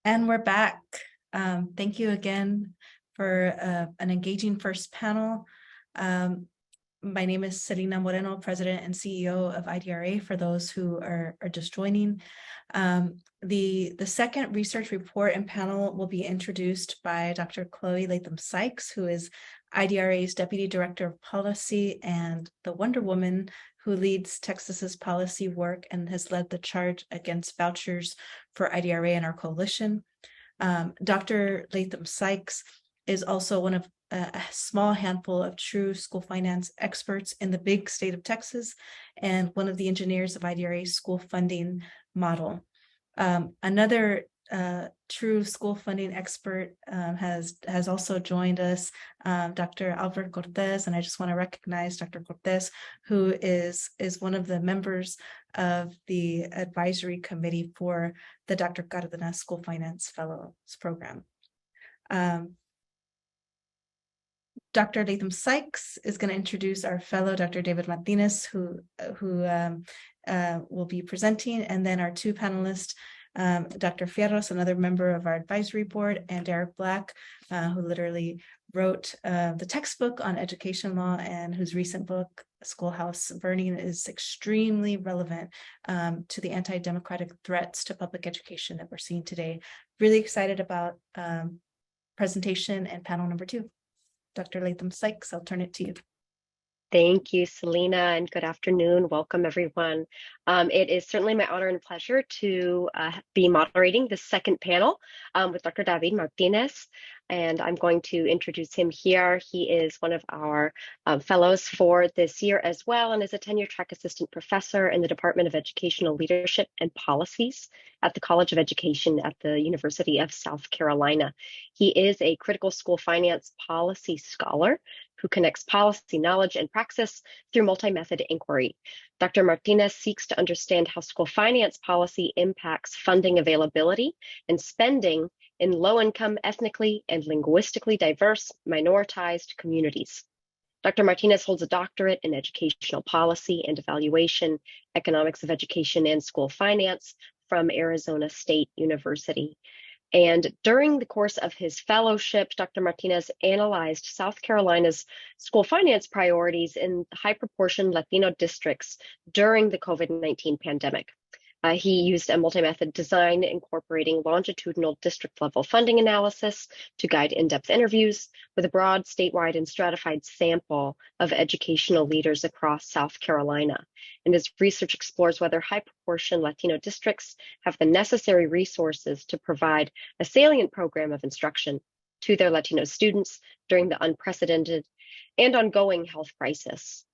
And we're back. Thank you again for an engaging first panel. My name is Selena Moreno, President and CEO of IDRA, for those who are just joining. The second research report and panel will be introduced by Dr. Chloe Latham Sikes, who is IDRA's Deputy Director of Policy and the Wonder Woman who leads Texas's policy work and has led the charge against vouchers for IDRA and our coalition. Dr. Latham Sikes is also one of a small handful of true school finance experts in the big state of Texas and one of the engineers of IDRA's school funding model. Another true school funding expert has also joined us, Dr. Albert Cortez, and I just want to recognize Dr. Cortez, who is one of the members of the advisory committee for the Dr. Cárdenas School Finance Fellows program. Dr. Latham Sikes is going to introduce our fellow, Dr. Davíd Martínez, who will be presenting, and then our two panelists, Dr. Fierros, another member of our advisory board, and Derek Black, who literally wrote the textbook on education law and whose recent book, Schoolhouse Burning, is extremely relevant to the anti-democratic threats to public education that we're seeing today. Really excited about presentation and panel number 2. Dr. Latham Sikes, I'll turn it to you. Thank you, Selena, and good afternoon. Welcome, everyone. It is certainly my honor and pleasure to be moderating the second panel with Dr. Davíd Martínez, and I'm going to introduce him here. He is one of our fellows for this year as well, and is a tenure-track assistant professor in the Department of Educational Leadership and Policies at the College of Education at the University of South Carolina. He is a critical school finance policy scholar who connects policy knowledge and praxis through multi-method inquiry. Dr. Martínez seeks to understand how school finance policy impacts funding availability and spending in low-income, ethnically and linguistically diverse, minoritized communities. Dr. Martínez holds a doctorate in educational policy and evaluation, economics of education, and school finance from Arizona State University. And during the course of his fellowship, Dr. Martínez analyzed South Carolina's school finance priorities in high-proportion Latino districts during the COVID-19 pandemic. He used a multi-method design incorporating longitudinal district-level funding analysis to guide in-depth interviews with a broad, statewide, and stratified sample of educational leaders across South Carolina. And his research explores whether high-proportion Latino districts have the necessary resources to provide a salient program of instruction to their Latino students during the unprecedented and ongoing health crisis.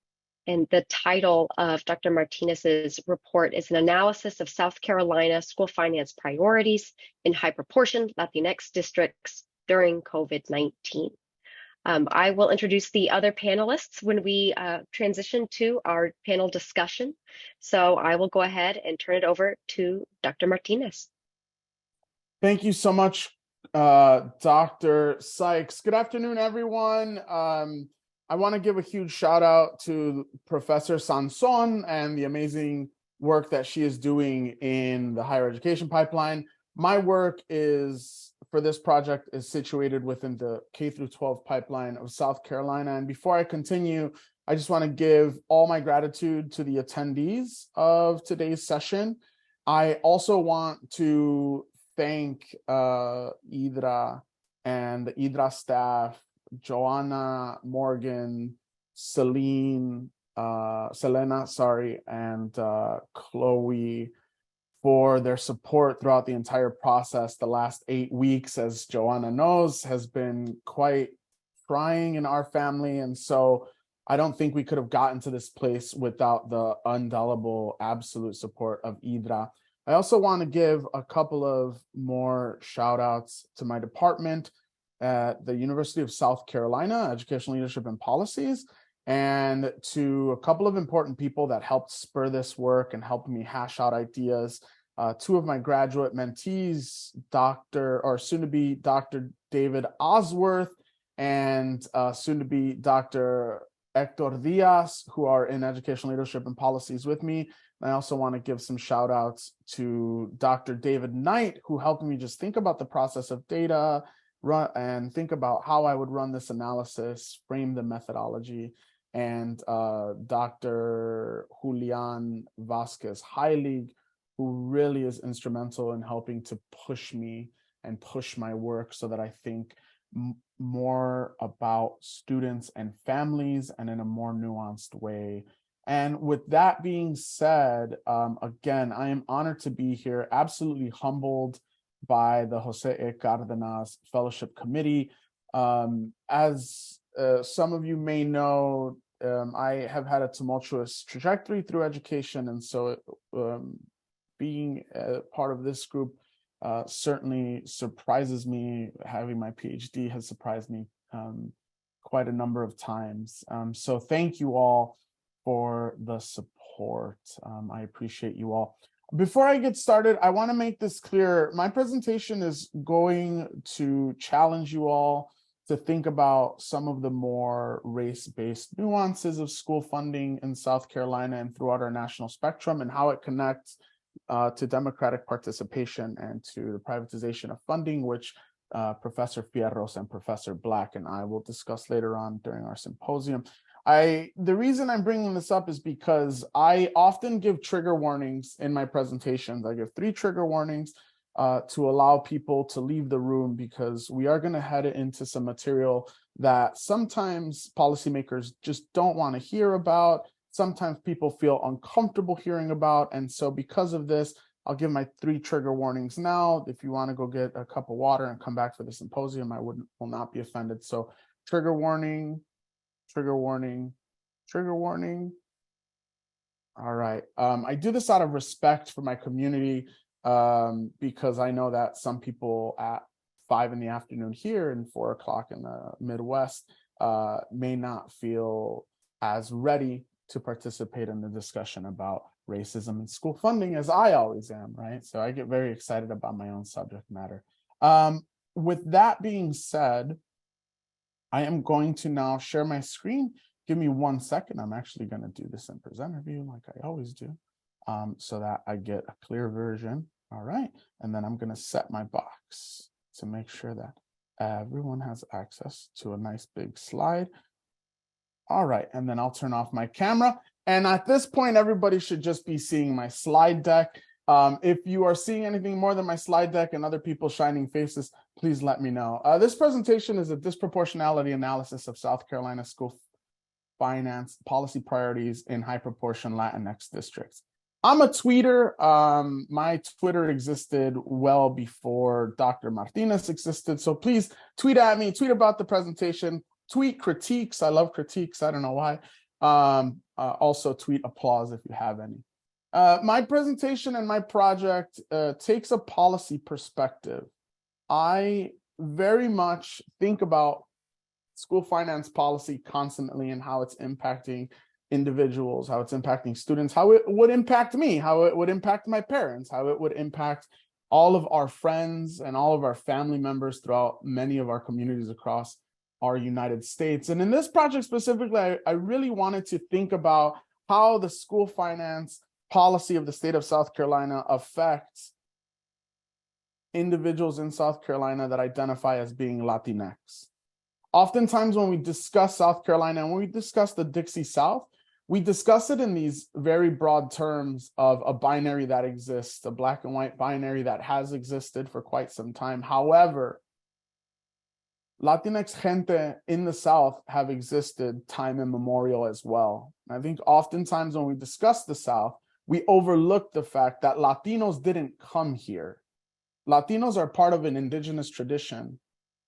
And the title of Dr. Martínez's report is an analysis of South Carolina school finance priorities in high-proportion Latinx districts during COVID-19. I will introduce the other panelists when we transition to our panel discussion. So I will go ahead and turn it over to Dr. Martínez. Thank you so much, Dr. Sikes. Good afternoon, everyone. I want to give a huge shout out to Professor Sanson and the amazing work that she is doing in the higher education pipeline. My work for this project is situated within the K-12 pipeline of South Carolina. And before I continue, I just want to give all my gratitude to the attendees of today's session. I also want to thank IDRA and the IDRA staff, Joanna, Morgan, Selena, and Chloe for their support throughout the entire process. The last 8 weeks, as Joanna knows, has been quite trying in our family. And so I don't think we could have gotten to this place without the indelible, absolute support of IDRA. I also want to give a couple of more shout outs to my department at the University of South Carolina, Educational Leadership and Policies, and to a couple of important people that helped spur this work and helped me hash out ideas. 2 of my graduate mentees, soon-to-be Dr. David Osworth and soon-to-be Dr. Hector Díaz, who are in educational leadership and policies with me. And I also want to give some shout outs to Dr. David Knight, who helped me just think about the process of data, and think about how I would run this analysis, frame the methodology, and Dr. Julian Vasquez Heilig, who really is instrumental in helping to push me and push my work so that I think more about students and families and in a more nuanced way. And with that being said, again, I am honored to be here, absolutely humbled by the José A. Cárdenas Fellowship Committee. As some of you may know, I have had a tumultuous trajectory through education, and so being part of this group certainly surprises me. Having my PhD has surprised me quite a number of times. So thank you all for the support. I appreciate you all. Before I get started, I want to make this clear. My presentation is going to challenge you all to think about some of the more race-based nuances of school funding in South Carolina and throughout our national spectrum, and how it connects to democratic participation and to the privatization of funding, which Professor Fierros and Professor Black and I will discuss later on during our symposium. The reason I'm bringing this up is because I often give trigger warnings in my presentations. I give 3 trigger warnings to allow people to leave the room, because we are going to head into some material that sometimes policymakers just don't want to hear about. Sometimes people feel uncomfortable hearing about. And so because of this, I'll give my 3 trigger warnings now. If you want to go get a cup of water and come back for the symposium, I will not be offended. So trigger warning, trigger warning, trigger warning. All right. I do this out of respect for my community, because I know that some people at 5 in the afternoon here and 4 o'clock in the Midwest may not feel as ready to participate in the discussion about racism and school funding as I always am, right? So I get very excited about my own subject matter. With that being said, I am going to now share my screen. Give me 1 second. I'm actually going to do this in presenter view like I always do, so that I get a clear version. All right. And then I'm going to set my box to make sure that everyone has access to a nice big slide. All right. And then I'll turn off my camera. And at this point, everybody should just be seeing my slide deck. If you are seeing anything more than my slide deck and other people's shining faces, please let me know. This presentation is a disproportionality analysis of South Carolina school finance policy priorities in high proportion Latinx districts. I'm a tweeter. My Twitter existed well before Dr. Martinez existed. So please tweet at me, tweet about the presentation, tweet critiques. I love critiques. I don't know why. Also tweet applause if you have any. My presentation and my project takes a policy perspective. I very much think about school finance policy constantly and how it's impacting individuals, how it's impacting students, how it would impact me, how it would impact my parents, how it would impact all of our friends and all of our family members throughout many of our communities across our United States. And in this project specifically, I really wanted to think about how the school finance policy of the state of South Carolina affects individuals in South Carolina that identify as being Latinx. Oftentimes when we discuss South Carolina and when we discuss the Dixie South, we discuss it in these very broad terms of a binary that exists, a black and white binary that has existed for quite some time. However, Latinx gente in the South have existed time immemorial as well. I think oftentimes when we discuss the South, we overlook the fact that Latinos didn't come here. Latinos are part of an indigenous tradition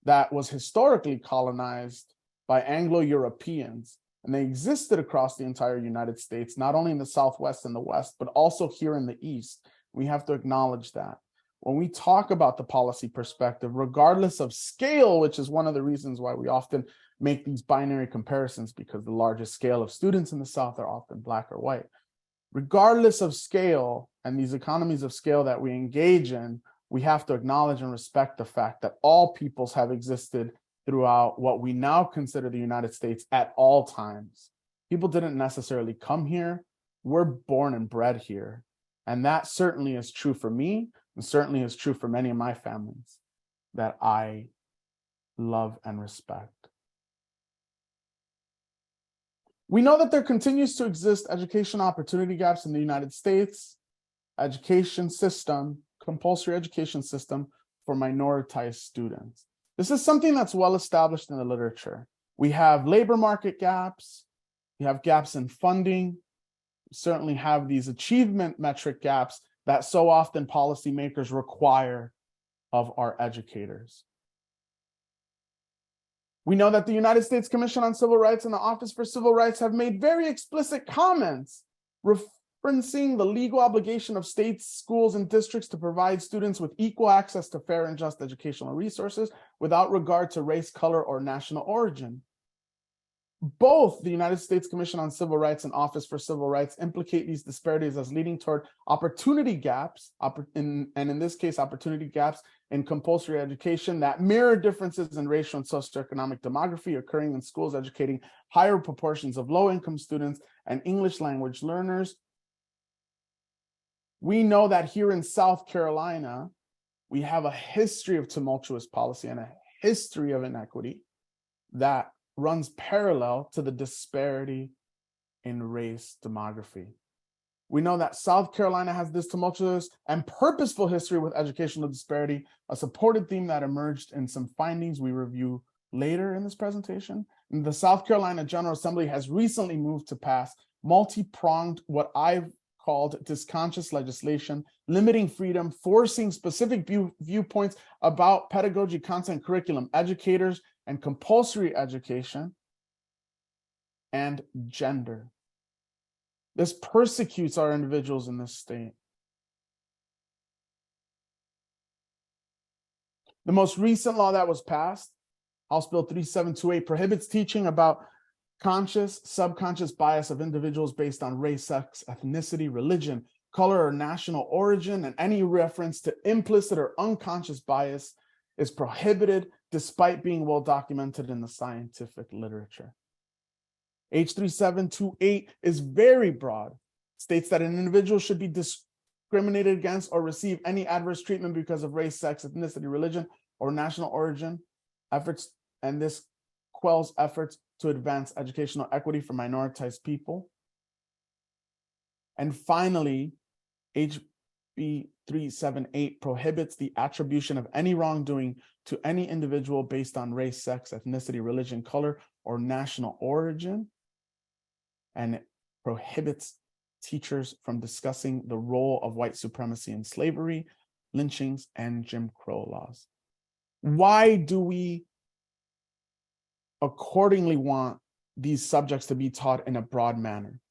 that was historically colonized by Anglo-Europeans, and they existed across the entire United States, not only in the Southwest and the West, but also here in the East. We have to acknowledge that. When we talk about the policy perspective, regardless of scale, which is one of the reasons why we often make these binary comparisons, because the largest scale of students in the South are often Black or white. Regardless of scale and these economies of scale that we engage in, we have to acknowledge and respect the fact that all peoples have existed throughout what we now consider the United States at all times. People didn't necessarily come here. We're born and bred here. And that certainly is true for me, and certainly is true for many of my families that I love and respect. We know that there continues to exist education opportunity gaps in the United States education system, compulsory education system for minoritized students. This is something that's well established in the literature. We have labor market gaps, we have gaps in funding, we certainly have these achievement metric gaps that so often policymakers require of our educators. We know that the United States Commission on Civil Rights and the Office for Civil Rights have made very explicit comments referencing the legal obligation of states, schools, and districts to provide students with equal access to fair and just educational resources without regard to race, color, or national origin. Both the United States Commission on Civil Rights and Office for Civil Rights implicate these disparities as leading toward opportunity gaps, and in this case, opportunity gaps in compulsory education that mirror differences in racial and socioeconomic demography occurring in schools educating higher proportions of low-income students and English language learners. We know that here in South Carolina, we have a history of tumultuous policy and a history of inequity that runs parallel to the disparity in race demography. We know that South Carolina has this tumultuous and purposeful history with educational disparity, a supported theme that emerged in some findings we review later in this presentation. And the South Carolina General Assembly has recently moved to pass multi-pronged, what I've called disconscious legislation, limiting freedom, forcing specific viewpoints about pedagogy, content, curriculum, educators, and compulsory education, and gender. This persecutes our individuals in this state. The most recent law that was passed, House Bill 3728, prohibits teaching about conscious, subconscious bias of individuals based on race, sex, ethnicity, religion, color, or national origin, and any reference to implicit or unconscious bias is prohibited despite being well documented in the scientific literature. H3728 is very broad, states that an individual should be discriminated against or receive any adverse treatment because of race, sex, ethnicity, religion, or national origin efforts, and this quells efforts to advance educational equity for minoritized people. And finally, HB 378 prohibits the attribution of any wrongdoing to any individual based on race, sex, ethnicity, religion, color, or national origin. And it prohibits teachers from discussing the role of white supremacy in slavery, lynchings, and Jim Crow laws. Why do we accordingly want these subjects to be taught in a broad manner?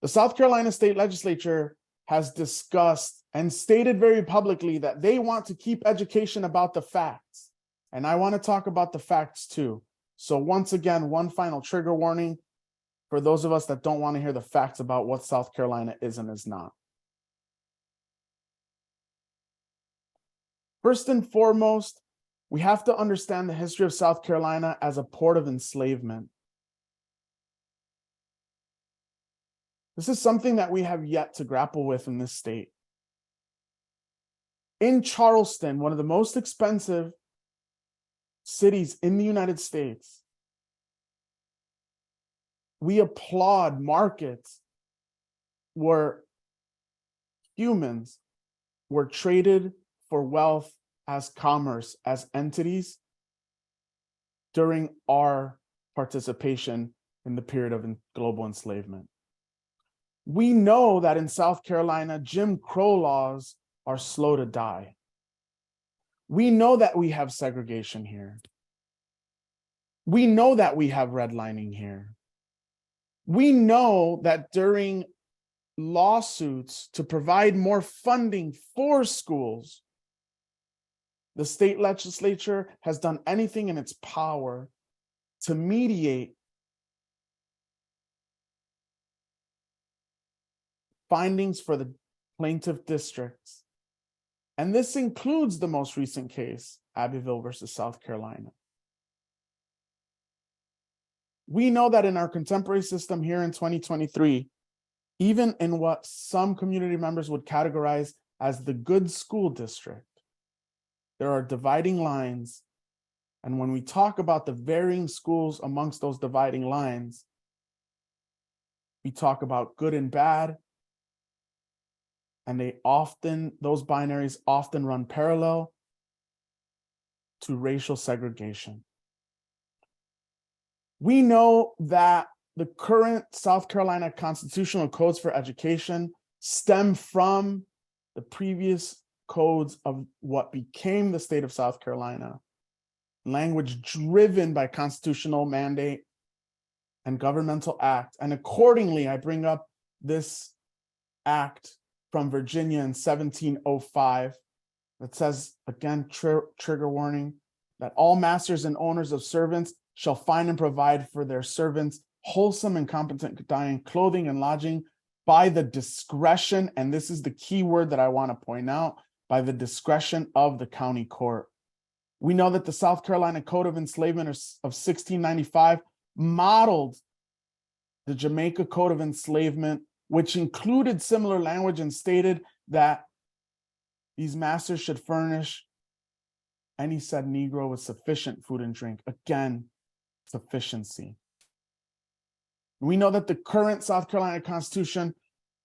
The South Carolina State Legislature has discussed and stated very publicly that they want to keep education about the facts. And I want to talk about the facts too. So once again, one final trigger warning for those of us that don't want to hear the facts about what South Carolina is and is not. First and foremost, we have to understand the history of South Carolina as a port of enslavement. This is something that we have yet to grapple with in this state. In Charleston, one of the most expensive cities in the United States, we applaud markets where humans were traded for wealth as commerce, as entities during our participation in the period of global enslavement. We know that in South Carolina, Jim Crow laws are slow to die. We know that we have segregation here. We know that we have redlining here. We know that during lawsuits to provide more funding for schools, the state legislature has done anything in its power to mediate findings for the plaintiff districts. And this includes the most recent case, Abbeville versus South Carolina. We know that in our contemporary system here in 2023, even in what some community members would categorize as the good school district, there are dividing lines. And when we talk about the varying schools amongst those dividing lines, we talk about good and bad. And those binaries often run parallel to racial segregation. We know that the current South Carolina constitutional codes for education stem from the previous codes of what became the state of South Carolina, language driven by constitutional mandate and governmental act. And accordingly, I bring up this act from Virginia in 1705 that says, again, trigger warning, that all masters and owners of servants shall find and provide for their servants wholesome and competent dining, clothing, and lodging by the discretion, and this is the key word that I want to point out, by the discretion of the county court. We know that the South Carolina Code of Enslavement of 1695 modeled the Jamaica Code of Enslavement, which included similar language and stated that these masters should furnish any said Negro with sufficient food and drink. Again, sufficiency. We know that the current South Carolina Constitution,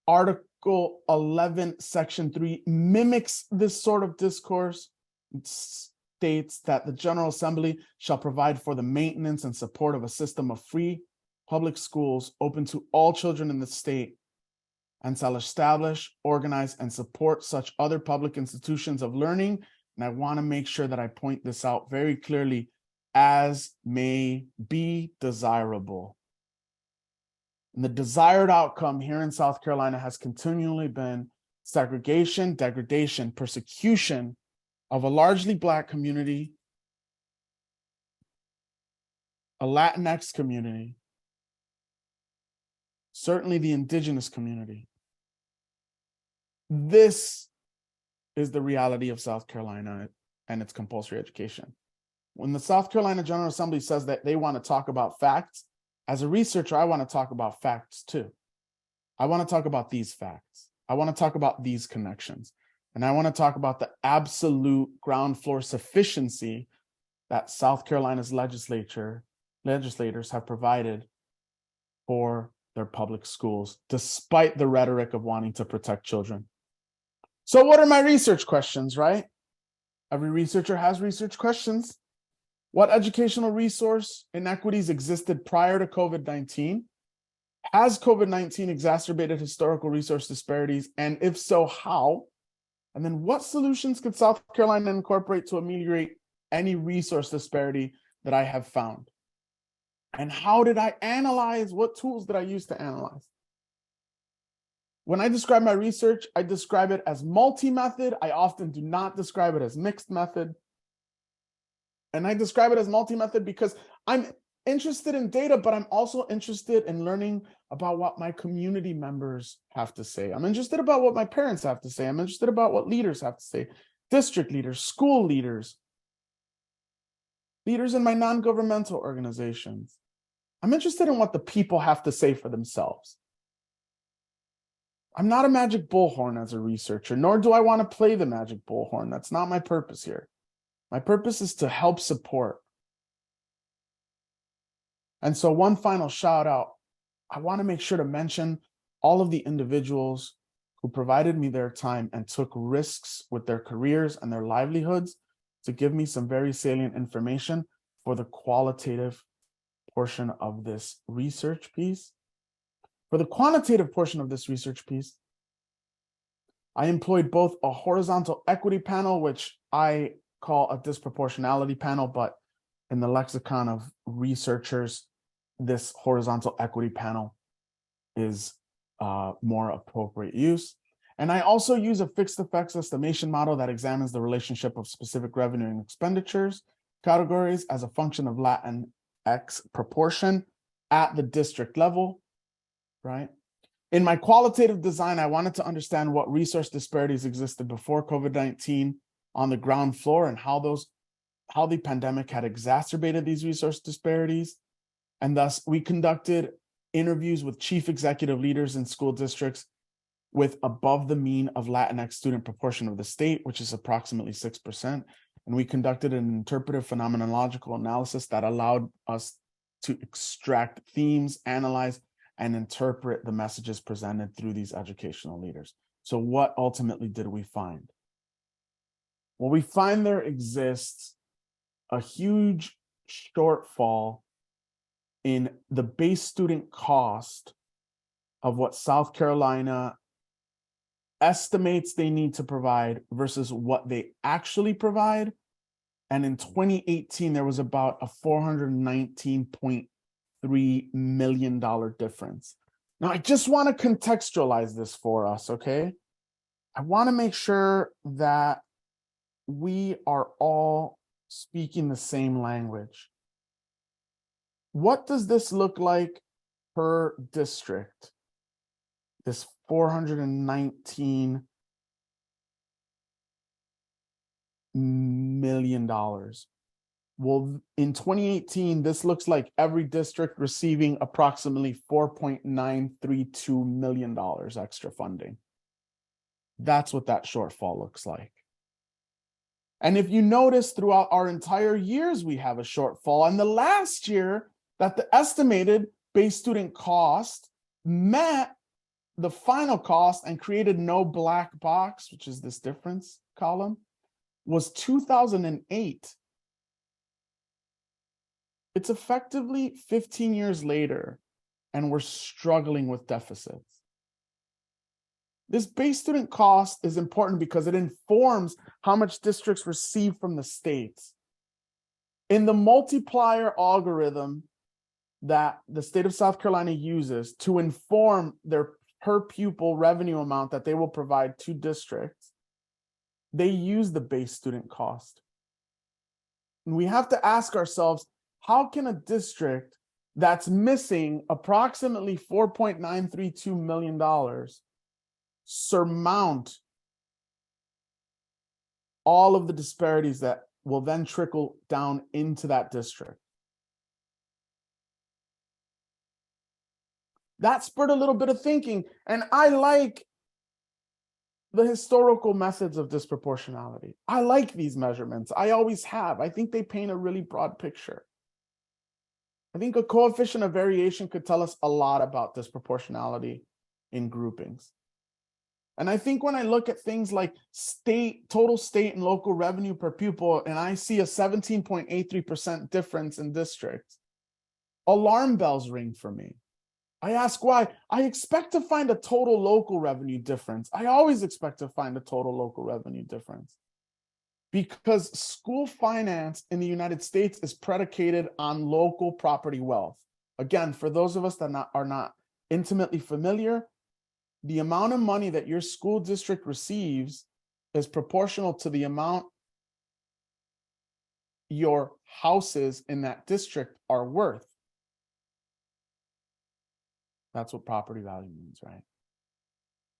Article 11, Section 3, mimics this sort of discourse. It states that the General Assembly shall provide for the maintenance and support of a system of free public schools open to all children in the state, and shall establish, organize, and support such other public institutions of learning. And I want to make sure that I point this out very clearly, as may be desirable. And the desired outcome here in South Carolina has continually been segregation, degradation, persecution of a largely Black community, a Latinx community, certainly the indigenous community. This is the reality of South Carolina and its compulsory education. When the South Carolina General Assembly says that they want to talk about facts, as a researcher, I want to talk about facts too. I want to talk about these facts. I want to talk about these connections. And I want to talk about the absolute ground floor sufficiency that South Carolina's legislators have provided for their public schools, despite the rhetoric of wanting to protect children. So what are my research questions, right? Every researcher has research questions. What educational resource inequities existed prior to COVID-19? Has COVID-19 exacerbated historical resource disparities? And if so, how? And then what solutions could South Carolina incorporate to ameliorate any resource disparity that I have found? And how did I analyze? What tools did I use to analyze? When I describe my research, I describe it as multi-method. I often do not describe it as mixed method. And I describe it as multi-method because I'm interested in data, but I'm also interested in learning about what my community members have to say. I'm interested about what my parents have to say. I'm interested about what leaders have to say, district leaders, school leaders, leaders in my non-governmental organizations. I'm interested in what the people have to say for themselves. I'm not a magic bullhorn as a researcher, nor do I want to play the magic bullhorn. That's not my purpose here. My purpose is to help support. And so one final shout out, I want to make sure to mention all of the individuals who provided me their time and took risks with their careers and their livelihoods to give me some very salient information for the qualitative portion of this research piece. For the quantitative portion of this research piece, I employed both a horizontal equity panel, which I call a disproportionality panel, but in the lexicon of researchers, this horizontal equity panel is more appropriate use. And I also use a fixed effects estimation model that examines the relationship of specific revenue and expenditures categories as a function of LatinX proportion at the district level, right? In my qualitative design, I wanted to understand what resource disparities existed before COVID-19 on the ground floor and how the pandemic had exacerbated these resource disparities. And thus, we conducted interviews with chief executive leaders in school districts with above the mean of Latinx student proportion of the state, which is approximately 6%. And we conducted an interpretive phenomenological analysis that allowed us to extract themes, analyze, and interpret the messages presented through these educational leaders. So what ultimately did we find? Well, we find there exists a huge shortfall in the base student cost of what South Carolina estimates they need to provide versus what they actually provide. And in 2018, there was about a $419.3 million difference. Now, I just want to contextualize this for us, okay? I want to make sure that we are all speaking the same language. What does this look like per district? This $419 million. Well, in 2018, this looks like every district receiving approximately $4.932 million extra funding. That's what that shortfall looks like. And if you notice, throughout our entire years, we have a shortfall. And the last year that the estimated base student cost met the final cost and created no black box, which is this difference column, was 2008. It's effectively 15 years later, and we're struggling with deficits. This base student cost is important because it informs how much districts receive from the states. In the multiplier algorithm that the state of South Carolina uses to inform their per pupil revenue amount that they will provide to districts, they use the base student cost. And we have to ask ourselves, how can a district that's missing approximately $4.932 million surmount all of the disparities that will then trickle down into that district? That spurred a little bit of thinking, and I like the historical methods of disproportionality. I like these measurements. I always have. I think they paint a really broad picture. I think a coefficient of variation could tell us a lot about disproportionality in groupings. And I think when I look at things like total state and local revenue per pupil, and I see a 17.83% difference in districts, alarm bells ring for me. I ask why. I expect to find a total local revenue difference. I always expect to find a total local revenue difference because school finance in the United States is predicated on local property wealth. Again, for those of us that are not intimately familiar, the amount of money that your school district receives is proportional to the amount your houses in that district are worth. That's what property value means, right?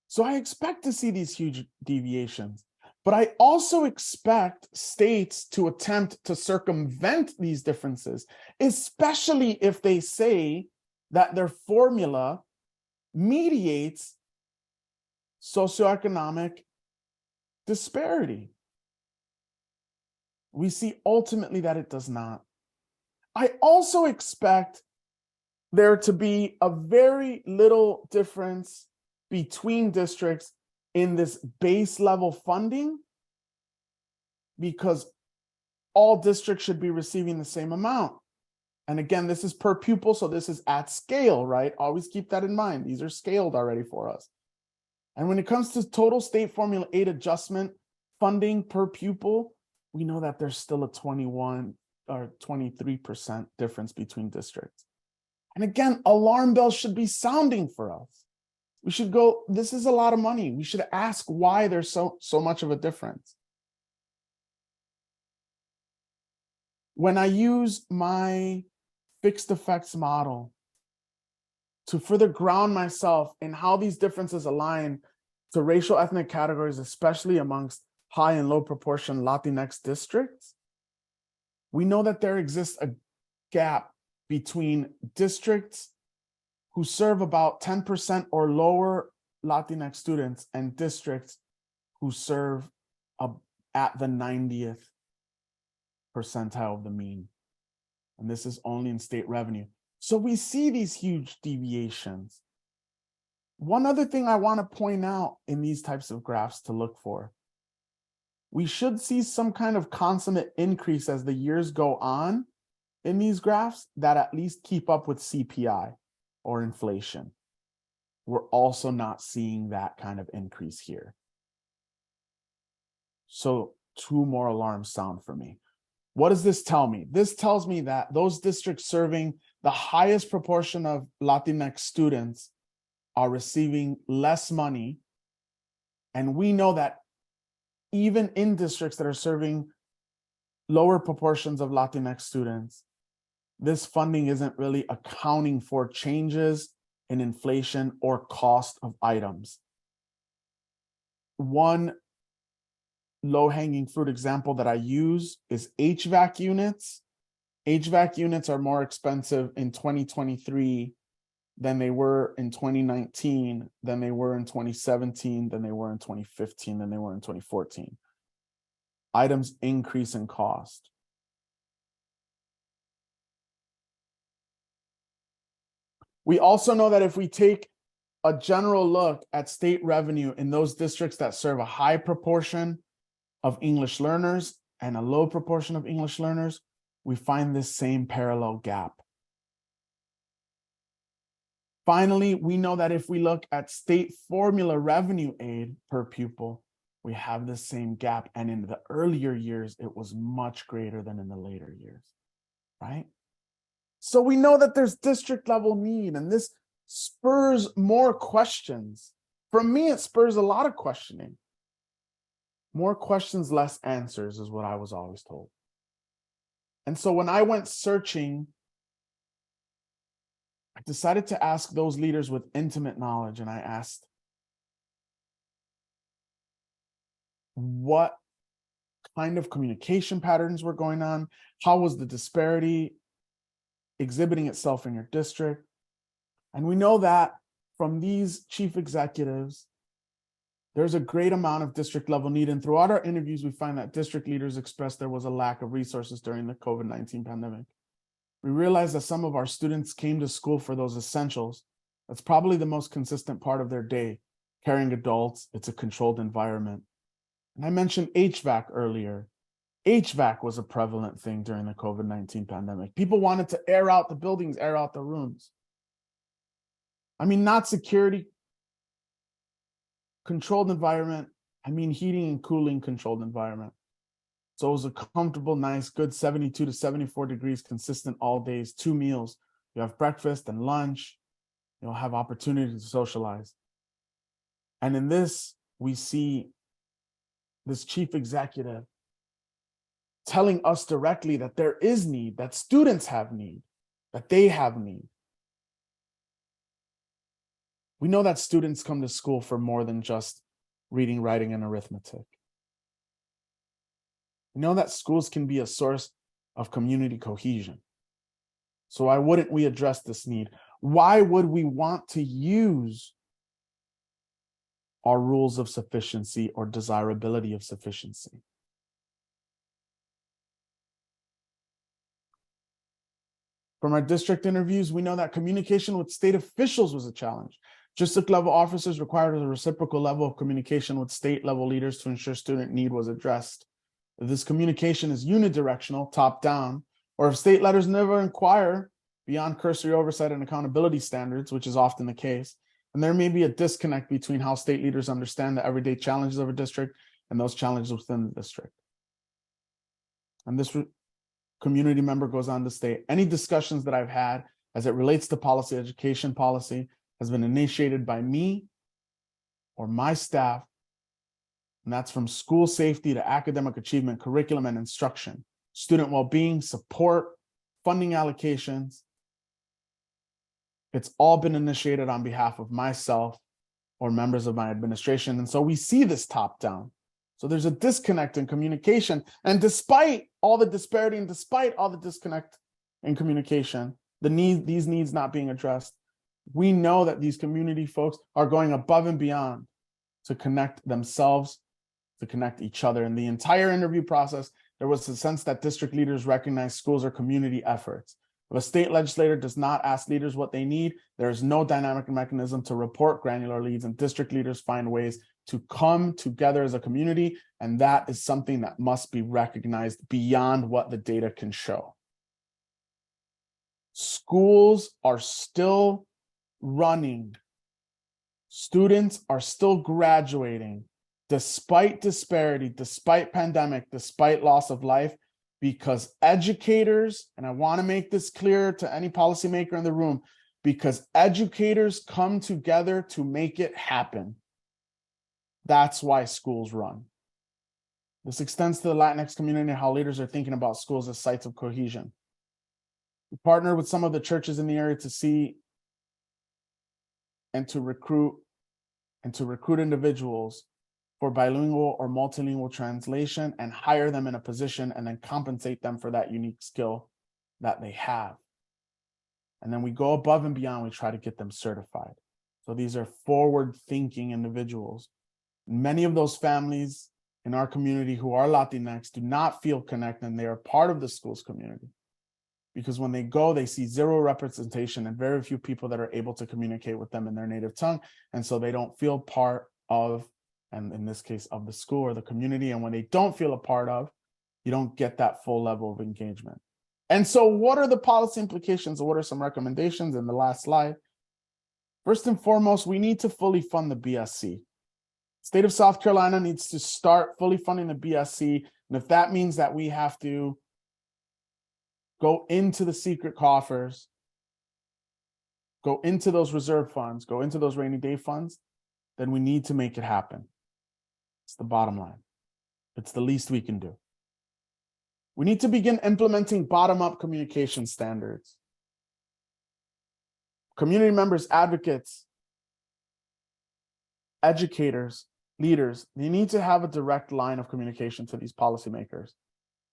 So I expect to see these huge deviations, but I also expect states to attempt to circumvent these differences, especially if they say that their formula mediates socioeconomic disparity. We see ultimately that it does not. I also expect there to be a very little difference between districts in this base level funding because all districts should be receiving the same amount. And again, this is per pupil, so this is at scale, right? Always keep that in mind. These are scaled already for us. And when it comes to total state Formula 8 adjustment funding per pupil, we know that there's still a 21 or 23% difference between districts. And again, alarm bells should be sounding for us. We should go, this is a lot of money. We should ask why there's so much of a difference. When I use my fixed effects model to further ground myself in how these differences align to racial ethnic categories, especially amongst high and low proportion Latinx districts, we know that there exists a gap between districts who serve about 10% or lower Latinx students and districts who serve at the 90th percentile of the mean. And this is only in state revenue. So we see these huge deviations. One other thing I want to point out in these types of graphs to look for, we should see some kind of consummate increase as the years go on in these graphs that at least keep up with CPI or inflation. We're also not seeing that kind of increase here. So two more alarms sound for me. What does this tell me? This tells me that those districts serving the highest proportion of Latinx students are receiving less money. And we know that even in districts that are serving lower proportions of Latinx students, this funding isn't really accounting for changes in inflation or cost of items. One low-hanging fruit example that I use is HVAC units. HVAC units are more expensive in 2023 than they were in 2019, than they were in 2017, than they were in 2015, than they were in 2014. Items increase in cost. We also know that if we take a general look at state revenue in those districts that serve a high proportion of English learners and a low proportion of English learners, we find this same parallel gap. Finally, we know that if we look at state formula revenue aid per pupil, we have the same gap. And in the earlier years, it was much greater than in the later years, right? So we know that there's district level need, and this spurs more questions. For me, it spurs a lot of questioning. More questions, less answers is what I was always told. And so when I went searching, I decided to ask those leaders with intimate knowledge, and I asked, what kind of communication patterns were going on? How was the disparity exhibiting itself in your district? And we know that from these chief executives, there's a great amount of district level need. And throughout our interviews, we find that district leaders expressed there was a lack of resources during the COVID-19 pandemic. We realized that some of our students came to school for those essentials. That's probably the most consistent part of their day. Caring adults, it's a controlled environment. And I mentioned HVAC earlier. HVAC was a prevalent thing during the COVID-19 pandemic. People wanted to air out the buildings, air out the rooms. I mean, not security, controlled environment. I mean, heating and cooling controlled environment. So it was a comfortable, nice, good 72 to 74 degrees, consistent all days, 2 meals. You have breakfast and lunch. You'll have opportunity to socialize. And in this, we see this chief executive telling us directly that there is need, that students have need, that they have need. We know that students come to school for more than just reading, writing, and arithmetic. We know that schools can be a source of community cohesion. So why wouldn't we address this need? Why would we want to use our rules of sufficiency or desirability of sufficiency? From our district interviews, we know that communication with state officials was a challenge. District level officers required a reciprocal level of communication with state level leaders to ensure student need was addressed. If this communication is unidirectional, top down, or if state letters never inquire beyond cursory oversight and accountability standards, which is often the case, and there may be a disconnect between how state leaders understand the everyday challenges of a district and those challenges within the district. And this community member goes on to state, any discussions that I've had as it relates to policy, education policy, has been initiated by me or my staff, and that's from school safety to academic achievement, curriculum and instruction, student well-being, support, funding allocations. It's all been initiated on behalf of myself or members of my administration. And so we see this top down. So there's a disconnect in communication. And despite all the disparity and despite all the disconnect in communication, these needs not being addressed. We know that these community folks are going above and beyond to connect themselves, to connect each other. In the entire interview process, there was a sense that district leaders recognize schools are community efforts. If a state legislator does not ask leaders what they need, there is no dynamic mechanism to report granular needs, and district leaders find ways to come together as a community, and that is something that must be recognized beyond what the data can show. Schools are still running. Students are still graduating, despite disparity, despite pandemic, despite loss of life, because educators, and I want to make this clear to any policymaker in the room, because educators come together to make it happen. That's why schools run. This extends to the Latinx community and how leaders are thinking about schools as sites of cohesion. We partnered with some of the churches in the area to see and to recruit individuals for bilingual or multilingual translation and hire them in a position and then compensate them for that unique skill that they have. And then we go above and beyond, we try to get them certified. So these are forward-thinking individuals. Many of those families in our community who are Latinx do not feel connected, and they are part of the school's community. Because when they go, they see zero representation and very few people that are able to communicate with them in their native tongue. And so they don't feel part of, and in this case, of the school or the community. And when they don't feel a part of, you don't get that full level of engagement. And so what are the policy implications? What are some recommendations in the last slide? First and foremost, we need to fully fund the BSC. State of South Carolina needs to start fully funding the BSC. And if that means that we have to go into the secret coffers, go into those reserve funds, go into those rainy day funds, then we need to make it happen. It's the bottom line. It's the least we can do. We need to begin implementing bottom-up communication standards. Community members, advocates, educators, leaders, they need to have a direct line of communication to these policymakers.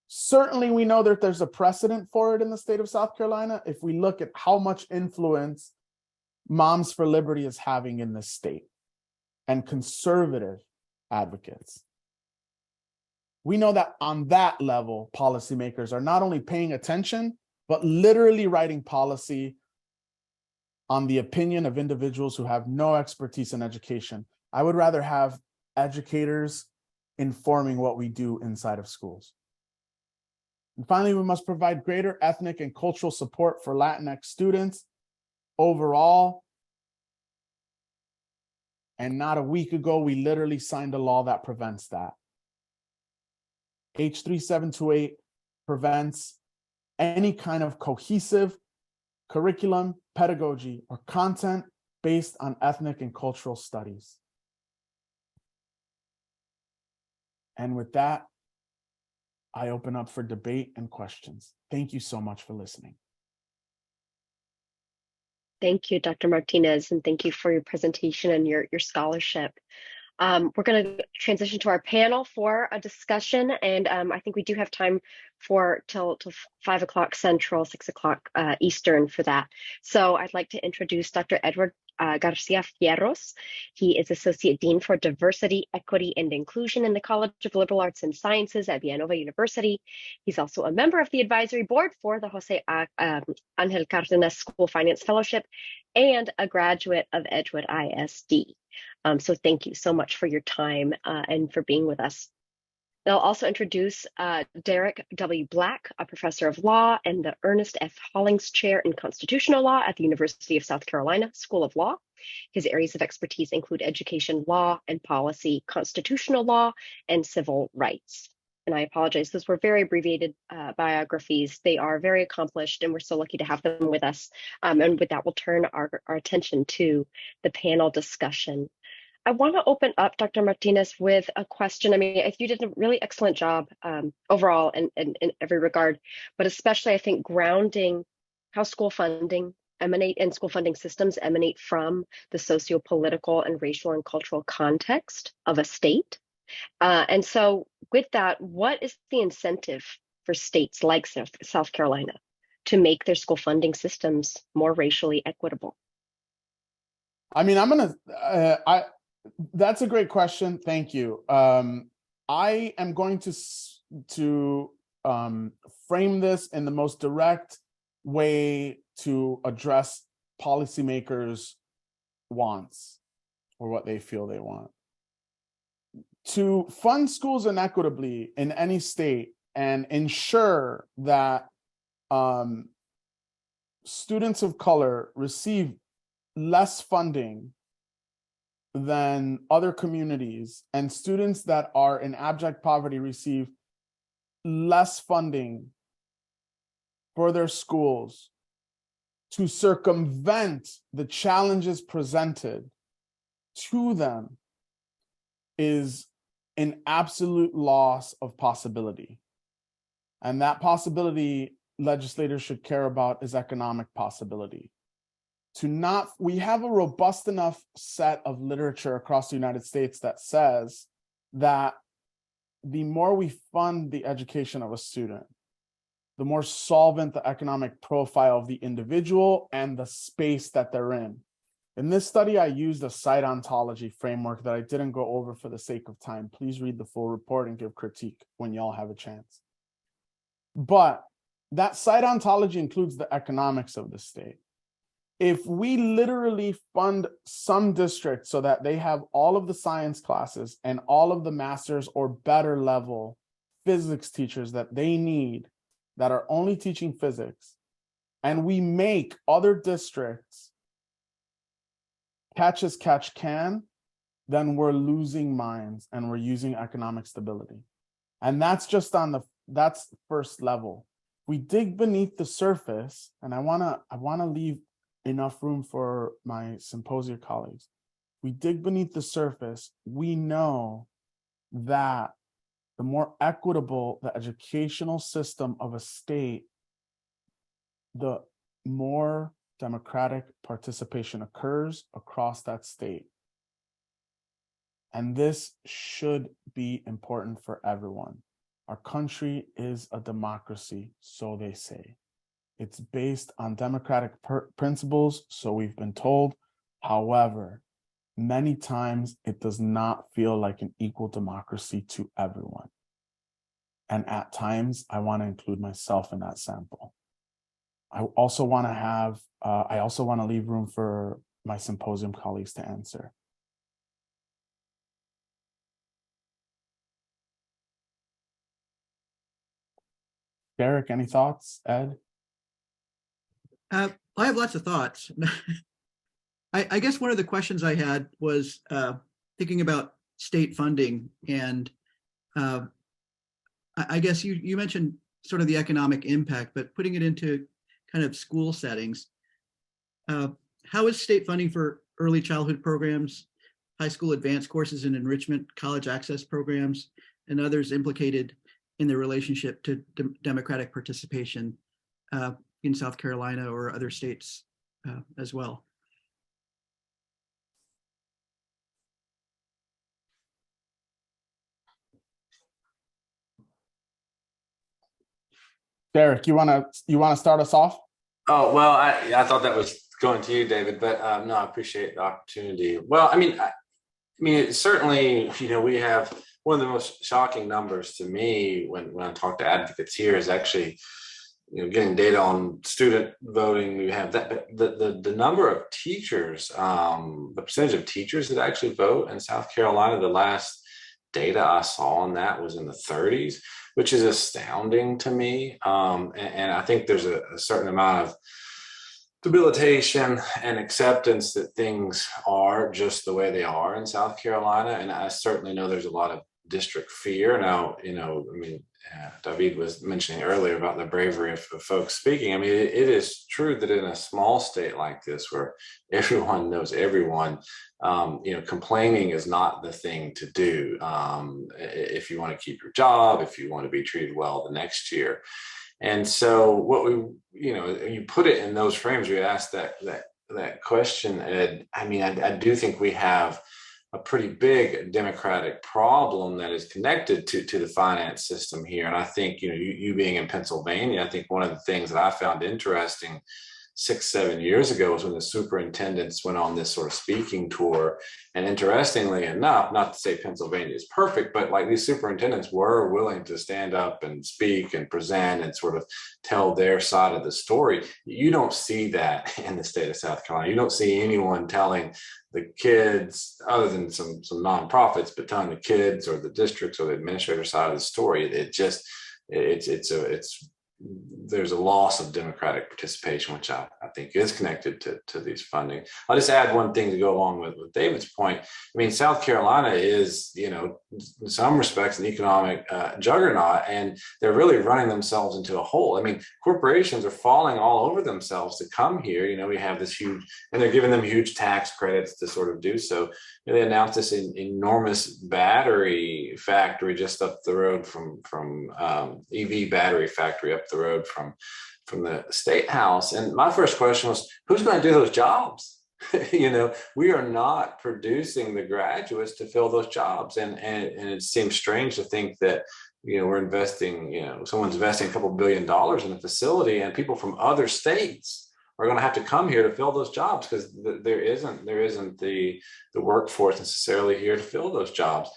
Certainly, we know that there's a precedent for it in the state of South Carolina if we look at how much influence Moms for Liberty is having in this state and conservative advocates. We know that on that level, policymakers are not only paying attention, but literally writing policy on the opinion of individuals who have no expertise in education. I would rather have educators informing what we do inside of schools. And finally, we must provide greater ethnic and cultural support for Latinx students overall. And not a week ago, we literally signed a law that prevents that. H3728 prevents any kind of cohesive curriculum, pedagogy, or content based on ethnic and cultural studies. And with that, I open up for debate and questions. Thank you so much for listening. Thank you, Dr. Martinez, and thank you for your presentation and your scholarship. We're going to transition to our panel for a discussion, and I think we do have time for till 5 o'clock Central, 6 o'clock Eastern for that. So I'd like to introduce Dr. Edward García Fierros. He is Associate Dean for Diversity, Equity, and Inclusion in the College of Liberal Arts and Sciences at Villanova University. He's also a member of the advisory board for the José A. Ángel Cárdenas School Finance Fellowship and a graduate of Edgewood ISD. So thank you so much for your time and for being with us. I'll also introduce Derek W. Black, a professor of law and the Ernest F. Hollings Chair in Constitutional Law at the University of South Carolina School of Law. His areas of expertise include education law and policy, constitutional law, and civil rights. And I apologize, those were very abbreviated biographies. They are very accomplished, and we're so lucky to have them with us. And with that, we'll turn our attention to the panel discussion. I want to open up, Dr. Martinez, with a question. I mean, you did a really excellent job overall in every regard, but especially I think grounding how school funding and school funding systems emanate from the socio-political and racial and cultural context of a state. And so with that, what is the incentive for states like South Carolina to make their school funding systems more racially equitable? I mean, that's a great question. Thank you. I am going to frame this in the most direct way to address policymakers' wants or what they feel they want. To fund schools inequitably in any state and ensure that students of color receive less funding than other communities, and students that are in abject poverty receive less funding for their schools, to circumvent the challenges presented to them, is an absolute loss of possibility. And that possibility legislators should care about is economic possibility. We have a robust enough set of literature across the United States that says that the more we fund the education of a student, the more solvent the economic profile of the individual and the space that they're in. In this study, I used a site ontology framework that I didn't go over for the sake of time. Please read the full report and give critique when y'all have a chance. But that site ontology includes the economics of the state. If we literally fund some districts so that they have all of the science classes and all of the master's or better level physics teachers that they need that are only teaching physics, and we make other districts catch as catch can, then we're losing minds and we're using economic stability. And that's just that's the first level. We dig beneath the surface, and I wanna leave enough room for my symposium colleagues. We dig beneath the surface, we know that the more equitable the educational system of a state, the more democratic participation occurs across that state. And this should be important for everyone. Our country is a democracy, so they say. It's based on democratic principles, so we've been told. However, many times it does not feel like an equal democracy to everyone. And at times, I want to include myself in that sample. I also want to leave room for my symposium colleagues to answer. Derek, any thoughts? Ed? I have lots of thoughts. I guess one of the questions I had was thinking about state funding, and I guess you mentioned sort of the economic impact, but putting it into kind of school settings. How is state funding for early childhood programs, high school advanced courses and enrichment, college access programs, and others implicated in their relationship to democratic participation in South Carolina or other states as well? Derek, you wanna start us off? Oh, well, I thought that was going to you, David, but no, I appreciate the opportunity. Well, I mean, certainly, we have one of the most shocking numbers to me when I talk to advocates here is actually, getting data on student voting. We have that, the number of teachers, the percentage of teachers that actually vote in South Carolina. The last data I saw on that was in the 30s, which is astounding to me. And I think there's a certain amount of debilitation and acceptance that things are just the way they are in South Carolina. And I certainly know there's a lot of district fear. Now, David was mentioning earlier about the bravery of folks speaking. I mean, it is true that in a small state like this, where everyone knows everyone, complaining is not the thing to do if you want to keep your job, if you want to be treated well the next year. And so what you put it in those frames, you asked that question, Ed. I mean, I do think we have a pretty big democratic problem that is connected to the finance system here. And I think, you being in Pennsylvania, I think one of the things that I found interesting 6-7 years ago was when the superintendents went on this sort of speaking tour. And interestingly enough, not to say Pennsylvania is perfect, but like these superintendents were willing to stand up and speak and present and sort of tell their side of the story. You don't see that in the state of South Carolina. You don't see anyone telling the kids, other than some nonprofits, but telling the kids or the districts or the administrator side of the story. There's a loss of democratic participation, which I think is connected to these funding. I'll just add one thing to go along with David's point. I mean, South Carolina is, in some respects, an economic juggernaut, and they're really running themselves into a hole. I mean, corporations are falling all over themselves to come here. We have this huge, and they're giving them huge tax credits to sort of do so. They announced this enormous battery factory just up the road from EV battery factory up the road from the State House. And my first question was, who's going to do those jobs? We are not producing the graduates to fill those jobs. And it seems strange to think that, we're investing, someone's investing a couple $1 billion in a facility, and people from other states are going to have to come here to fill those jobs, because there isn't the workforce necessarily here to fill those jobs.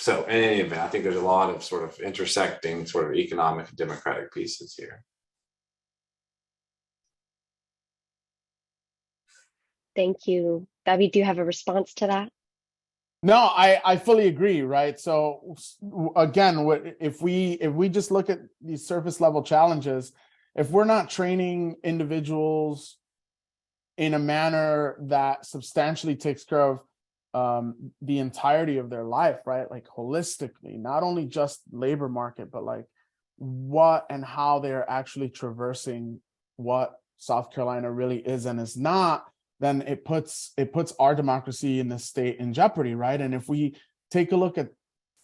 So in any event, I think there's a lot of sort of intersecting sort of economic and democratic pieces here. Thank you. Davíd, do you have a response to that? No, I fully agree, right? So again, if we just look at these surface level challenges, if we're not training individuals in a manner that substantially takes care of the entirety of their life, right? Like holistically, not only just labor market, but like what and how they're actually traversing what South Carolina really is and is not, then it puts our democracy in the state in jeopardy, right? And if we take a look at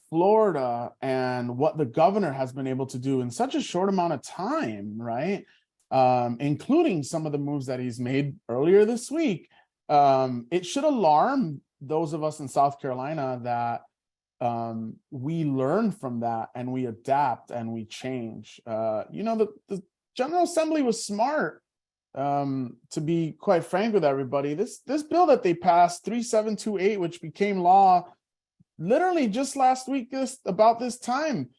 Florida and what the governor has been able to do in such a short amount of time, right? Including some of the moves that he's made earlier this week, it should alarm those of us in South Carolina that we learn from that and we adapt and we change. The General Assembly was smart, to be quite frank with everybody. This bill that they passed, 3728, which became law literally just last week, about this time,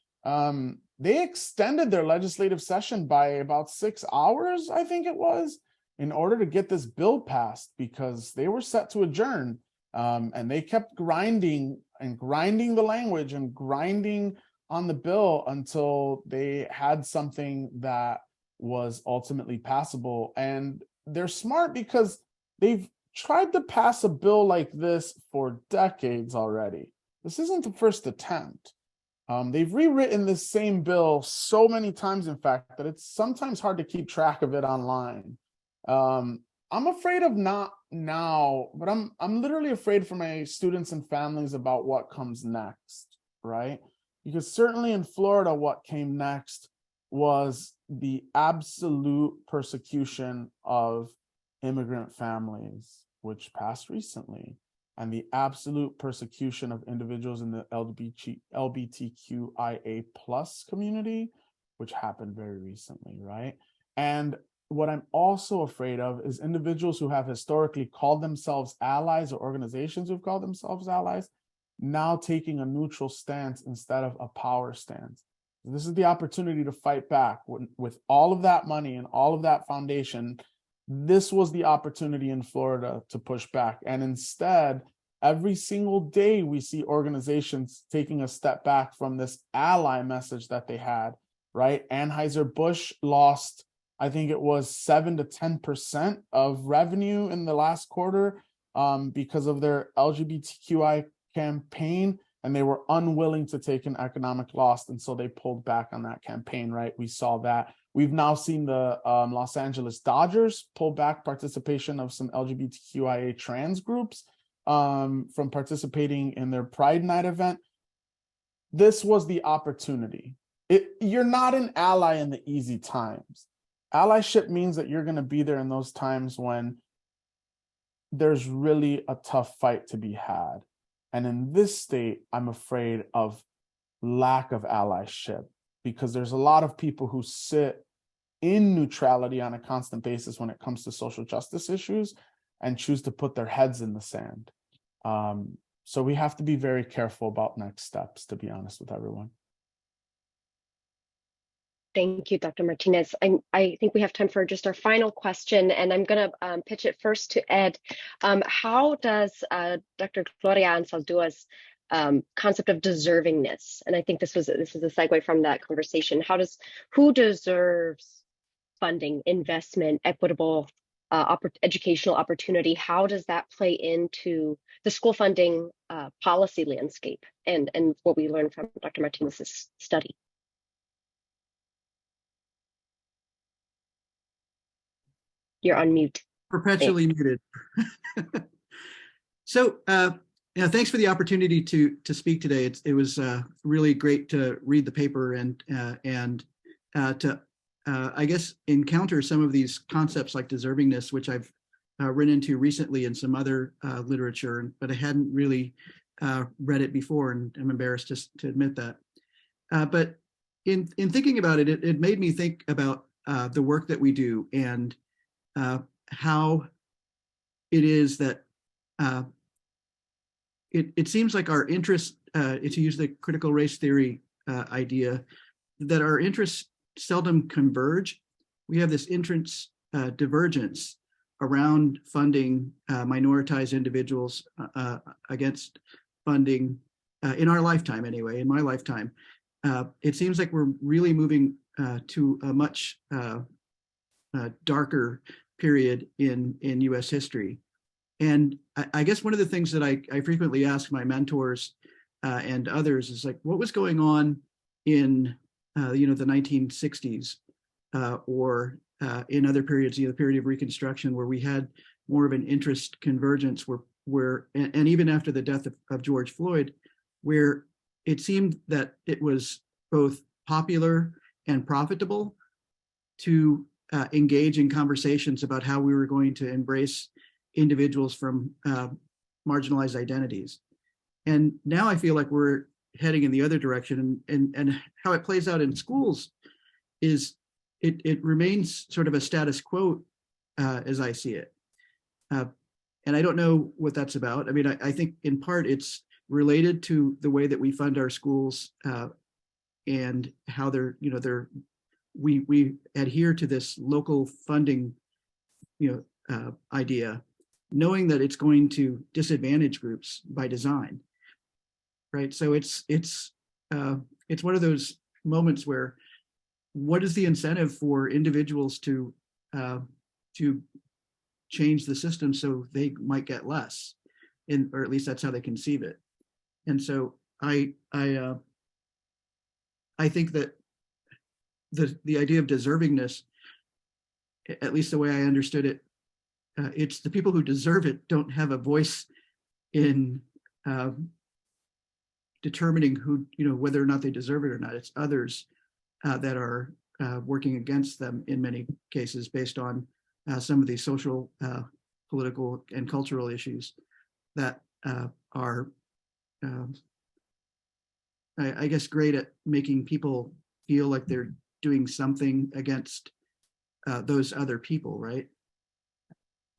they extended their legislative session by about 6 hours, I think it was, in order to get this bill passed, because they were set to adjourn. And they kept grinding the language and grinding on the bill until they had something that was ultimately passable. And they're smart because they've tried to pass a bill like this for decades already. This isn't the first attempt. They've rewritten this same bill so many times, in fact, that it's sometimes hard to keep track of it online. I'm afraid of not now, but I'm literally afraid for my students and families about what comes next, right? Because certainly in Florida, what came next was the absolute persecution of immigrant families, which passed recently, and the absolute persecution of individuals in the LGBTQIA plus community, which happened very recently, right? And what I'm also afraid of is individuals who have historically called themselves allies, or organizations who've called themselves allies, now taking a neutral stance instead of a power stance. This is the opportunity to fight back. With all of that money and all of that foundation, this was the opportunity in Florida to push back. And instead, every single day we see organizations taking a step back from this ally message that they had, right? Anheuser-Busch lost, I think it was 7 to 10% of revenue in the last quarter because of their LGBTQI campaign, and they were unwilling to take an economic loss, and so they pulled back on that campaign, right? We saw that. We've now seen the Los Angeles Dodgers pull back participation of some LGBTQIA trans groups from participating in their Pride Night event. This was the opportunity. You're not an ally in the easy times. Allyship means that you're going to be there in those times when there's really a tough fight to be had. And in this state, I'm afraid of lack of allyship, because there's a lot of people who sit in neutrality on a constant basis when it comes to social justice issues and choose to put their heads in the sand. So we have to be very careful about next steps, to be honest with everyone. Thank you, Dr. Martinez. I think we have time for just our final question, and I'm going to pitch it first to Ed. How does Dr. Gloria Anzaldua's concept of deservingness, and I think this is a segue from that conversation, who deserves funding, investment, equitable educational opportunity, how does that play into the school funding policy landscape and what we learned from Dr. Martinez's study? You're on mute. Perpetually muted. So, thanks for the opportunity to speak today. It was really great to read the paper and to I guess encounter some of these concepts like deservingness, which I've run into recently in some other literature, but I hadn't really read it before, and I'm embarrassed to admit that. But in thinking about it, it made me think about the work that we do and how it is that it seems like our interests, to use the critical race theory idea, that our interests seldom converge. We have this interest divergence around funding minoritized individuals against funding in our lifetime anyway, in my lifetime. It seems like we're really moving to a much darker period in US history. And I guess one of the things that I frequently ask my mentors and others is like, what was going on in the 1960s or in other periods, the period of Reconstruction, where we had more of an interest convergence, where and even after the death of George Floyd, where it seemed that it was both popular and profitable to engage in conversations about how we were going to embrace individuals from marginalized identities. And now I feel like we're heading in the other direction, and how it plays out in schools is it remains sort of a status quo as I see it. And I don't know what that's about. I mean, I think in part it's related to the way that we fund our schools and how we adhere to this local funding, idea, knowing that it's going to disadvantage groups by design, right? So it's one of those moments where, what is the incentive for individuals to change the system so they might get less, or at least that's how they conceive it. And so I think that the idea of deservingness, at least the way I understood it, it's the people who deserve it don't have a voice in determining who, whether or not they deserve it or not. It's others that are working against them in many cases based on some of these social, political, and cultural issues that are, I guess, great at making people feel like they're doing something against those other people, right?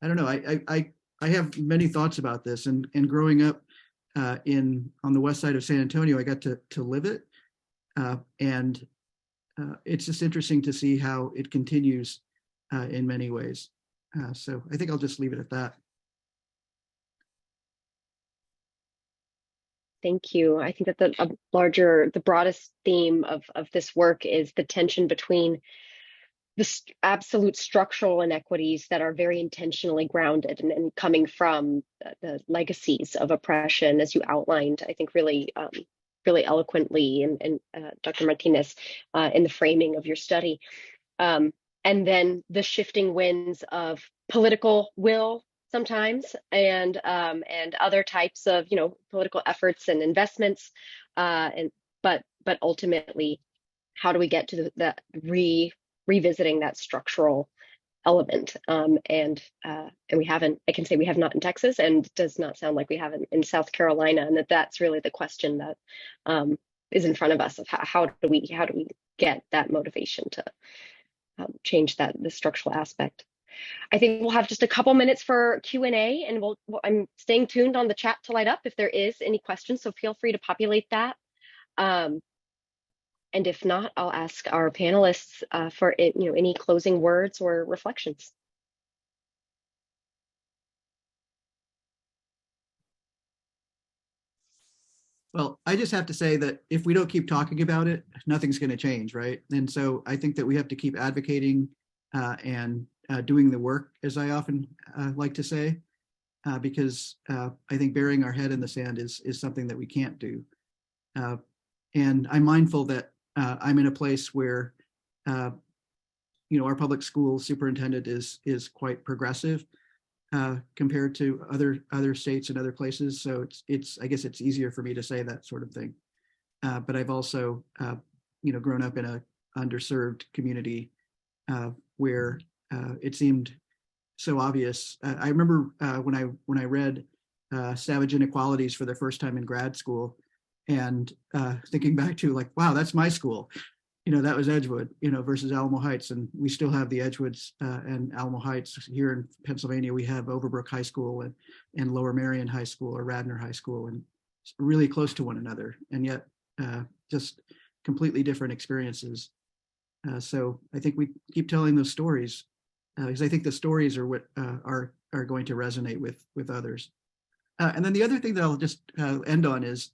I don't know. I have many thoughts about this, and growing up on the west side of San Antonio, I got to live it, and it's just interesting to see how it continues in many ways. So I think I'll just leave it at that. Thank you. I think that the broadest theme of this work is the tension between the absolute structural inequities that are very intentionally grounded and coming from the legacies of oppression, as you outlined, I think really eloquently, and Dr. Martinez in the framing of your study. And then the shifting winds of political will sometimes, and other types of political efforts and investments, but ultimately, how do we get to revisiting that structural element. And we haven't, I can say we have not in Texas, and does not sound like we have in South Carolina, and that's really the question that is in front of us, of how do we get that motivation to change the structural aspect. I think we'll have just a couple minutes for Q&A, and I'm staying tuned on the chat to light up if there is any questions, so feel free to populate that. And if not, I'll ask our panelists for any closing words or reflections. Well, I just have to say that if we don't keep talking about it, nothing's going to change, right? And so I think that we have to keep advocating and doing the work, as I often like to say, because I think burying our head in the sand is something that we can't do. And I'm mindful that I'm in a place where, our public school superintendent is quite progressive compared to other states and other places. So I guess it's easier for me to say that sort of thing. But I've also, grown up in a underserved community where it seemed so obvious. I remember when I read Savage Inequalities for the first time in grad school, and thinking back to like, wow, that's my school. That was Edgewood, versus Alamo Heights. And we still have the Edgewoods and Alamo Heights here in Pennsylvania. We have Overbrook High School and Lower Marion High School or Radnor High School, and it's really close to one another, and yet just completely different experiences. So I think we keep telling those stories because I think the stories are what are going to resonate with others. And then the other thing that I'll just end on is,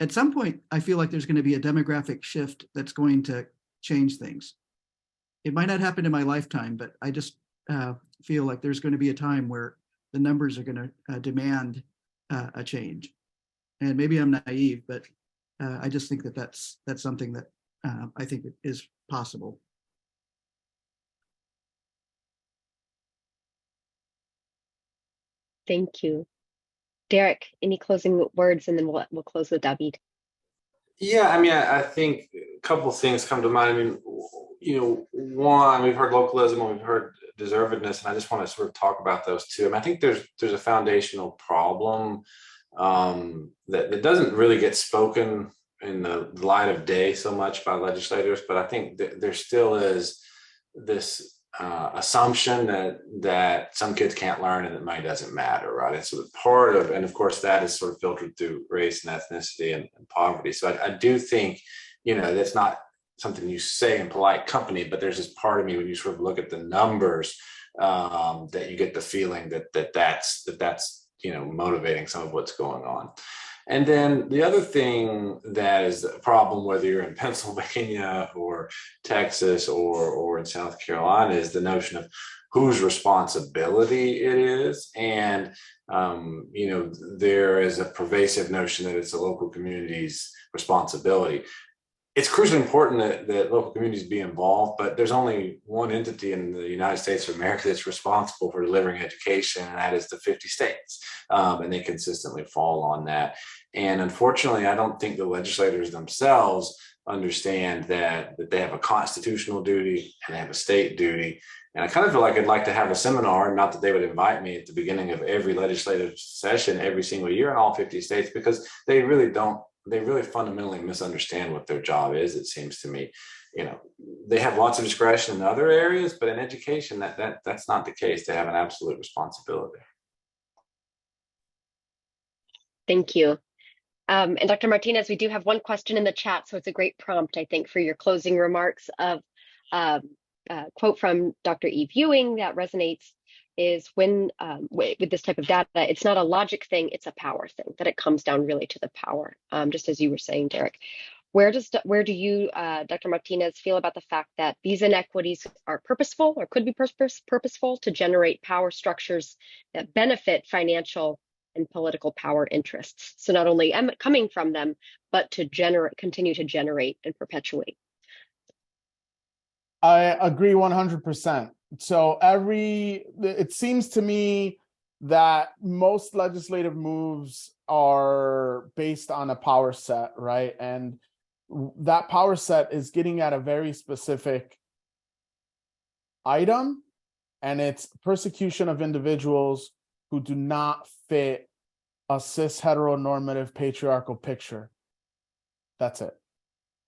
at some point, I feel like there's going to be a demographic shift that's going to change things. It might not happen in my lifetime, but I just feel like there's going to be a time where the numbers are going to demand a change. And maybe I'm naive, but I just think that that's something that I think is possible. Thank you. Derek, any closing words, and then we'll close with David. Yeah, I think a couple of things come to mind. One, we've heard localism and we've heard deservedness, and I just want to sort of talk about those two. I think there's a foundational problem that doesn't really get spoken in the light of day so much by legislators, but I think there still is this assumption that some kids can't learn and that money doesn't matter, right? And so part of, and of course that is sort of filtered through race and ethnicity and poverty. So I do think, that's not something you say in polite company, but there's this part of me when you sort of look at the numbers that you get the feeling that's motivating some of what's going on. And then the other thing that is a problem, whether you're in Pennsylvania or Texas or in South Carolina, is the notion of whose responsibility it is. And, there is a pervasive notion that it's a local community's responsibility. It's crucially important that local communities be involved, but there's only one entity in the United States of America that's responsible for delivering education, and that is the 50 states. And they consistently fall on that. And unfortunately, I don't think the legislators themselves understand that they have a constitutional duty and they have a state duty. And I kind of feel like I'd like to have a seminar, not that they would invite me at the beginning of every legislative session every single year in all 50 states, because they really fundamentally misunderstand what their job is, it seems to me. They have lots of discretion in other areas, but in education, that's not the case. They have an absolute responsibility. Thank you. And Dr. Martinez, we do have one question in the chat, so it's a great prompt, I think, for your closing remarks. Of quote from Dr. Eve Ewing that resonates is with this type of data, it's not a logic thing, it's a power thing, that it comes down really to the power, just as you were saying, Derek. Where do you, Dr. Martinez, feel about the fact that these inequities are purposeful or could be purposeful to generate power structures that benefit financial and political power interests? So not only coming from them, but to continue to generate and perpetuate. I agree 100%. So it seems to me that most legislative moves are based on a power set, right? And that power set is getting at a very specific item and it's persecution of individuals who do not fit a cis heteronormative patriarchal picture. That's it,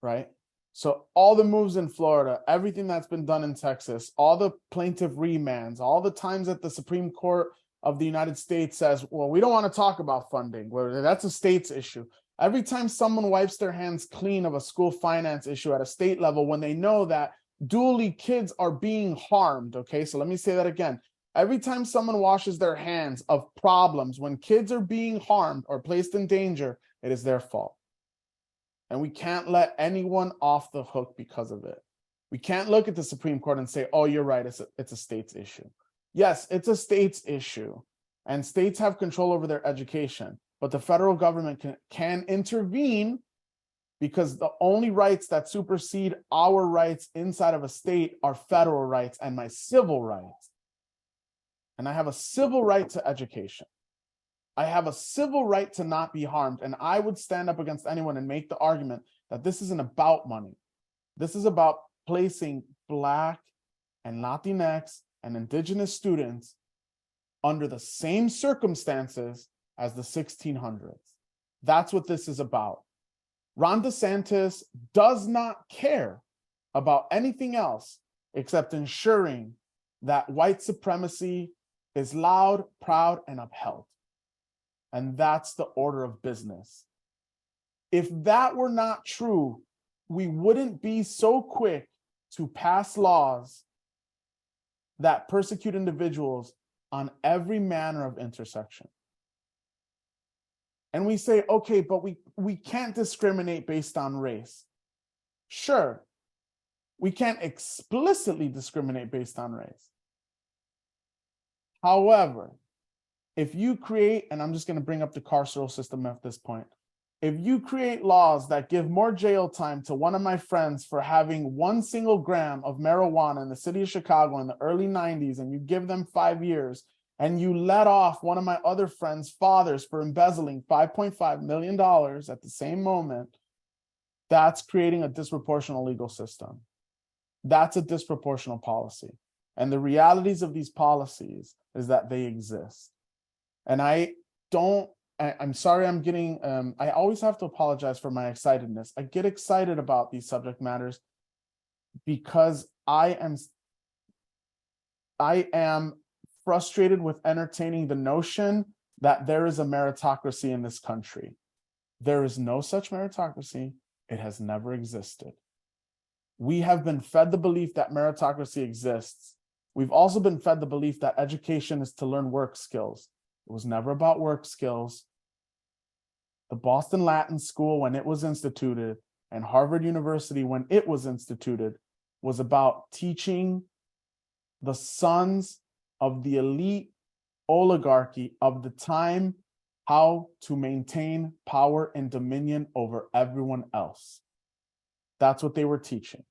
right? So all the moves in Florida, everything that's been done in Texas, all the plaintiff remands, all the times that the Supreme Court of the United States says, well, we don't want to talk about funding, well, that's a state's issue. Every time someone wipes their hands clean of a school finance issue at a state level, when they know that dually kids are being harmed, okay? So let me say that again. Every time someone washes their hands of problems, when kids are being harmed or placed in danger, it is their fault. And we can't let anyone off the hook because of it. We can't look at the Supreme Court and say, oh, you're right, it's a state's issue. Yes, it's a state's issue, and states have control over their education, but the federal government can intervene, because the only rights that supersede our rights inside of a state are federal rights and my civil rights. And I have a civil right to education. I have a civil right to not be harmed. And I would stand up against anyone and make the argument that this isn't about money. This is about placing Black and Latinx and Indigenous students under the same circumstances as the 1600s. That's what this is about. Ron DeSantis does not care about anything else except ensuring that white supremacy is loud, proud, and upheld. And that's the order of business. If that were not true, we wouldn't be so quick to pass laws that persecute individuals on every manner of intersection. And we say, okay, but we can't discriminate based on race. Sure, we can't explicitly discriminate based on race. However, if you create, and I'm just going to bring up the carceral system at this point, if you create laws that give more jail time to one of my friends for having 1 single gram of marijuana in the city of Chicago in the early 90s, and you give them 5 years, and you let off one of my other friends' fathers for embezzling $5.5 million at the same moment, that's creating a disproportional legal system. That's a disproportional policy. And the realities of these policies is that they exist. And I'm sorry, I'm getting, I always have to apologize for my excitedness. I get excited about these subject matters because I am frustrated with entertaining the notion that there is a meritocracy in this country. There is no such meritocracy. It has never existed. We have been fed the belief that meritocracy exists. We've also been fed the belief that education is to learn work skills. It was never about work skills. The Boston Latin School, when it was instituted, and Harvard University, when it was instituted, was about teaching the sons of the elite oligarchy of the time how to maintain power and dominion over everyone else. That's what they were teaching.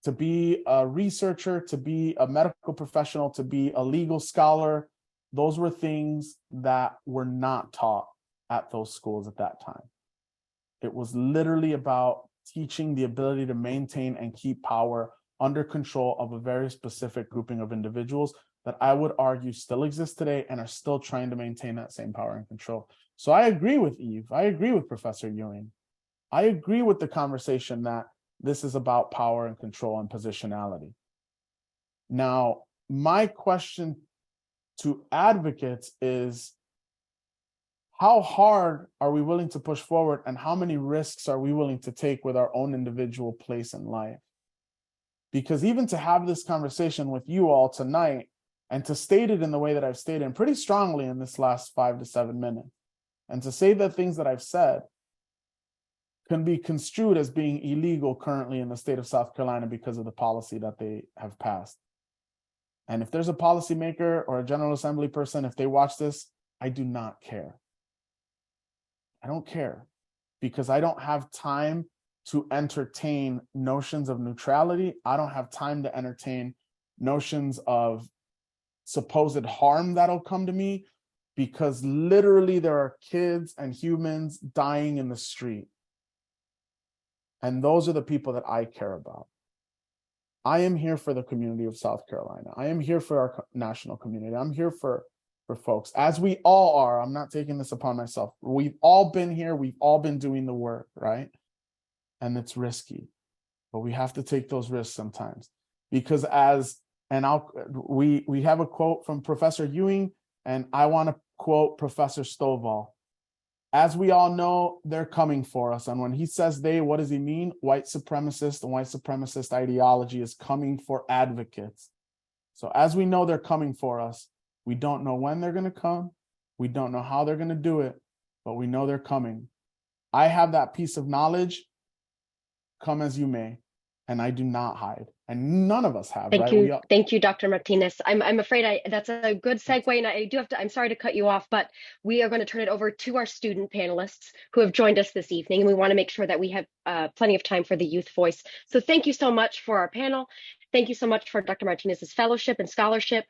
To be a researcher, to be a medical professional, to be a legal scholar, those were things that were not taught at those schools at that time. It was literally about teaching the ability to maintain and keep power under control of a very specific grouping of individuals that I would argue still exist today and are still trying to maintain that same power and control. So I agree with Eve. I agree with Professor Ewing. I agree with the conversation that this is about power and control and positionality. Now, my question to advocates is, how hard are we willing to push forward, and how many risks are we willing to take with our own individual place in life? Because even to have this conversation with you all tonight, and to state it in the way that I've stated and pretty strongly in this last 5 to 7 minutes, and to say the things that I've said can be construed as being illegal currently in the state of South Carolina because of the policy that they have passed. And if there's a policymaker or a General Assembly person, if they watch this, I do not care. I don't care, because I don't have time to entertain notions of neutrality. I don't have time to entertain notions of supposed harm that'll come to me, because literally there are kids and humans dying in the street. And those are the people that I care about. I am here for the community of South Carolina. I am here for our national community. I'm here for folks, as we all are. I'm not taking this upon myself. We've all been here. We've all been doing the work, right? And it's risky, but we have to take those risks sometimes, because we have a quote from Professor Ewing, and I want to quote Professor Stovall. As we all know, they're coming for us. And when he says they, what does he mean? White supremacist and white supremacist ideology is coming for advocates. So as we know they're coming for us, we don't know when they're going to come. We don't know how they're going to do it, but we know they're coming. I have that piece of knowledge, come as you may, and I do not hide. And none of us have, Thank right? you. Thank you, Dr. Martinez. I'm afraid that's a good segue, and I do have to, I'm sorry to cut you off, but we are going to turn it over to our student panelists who have joined us this evening, and we want to make sure that we have plenty of time for the youth voice. So thank you so much for our panel. Thank you so much for Dr. Martinez's fellowship and scholarship.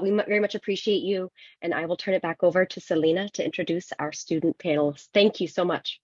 We very much appreciate you, and I will turn it back over to Selena to introduce our student panelists. Thank you so much.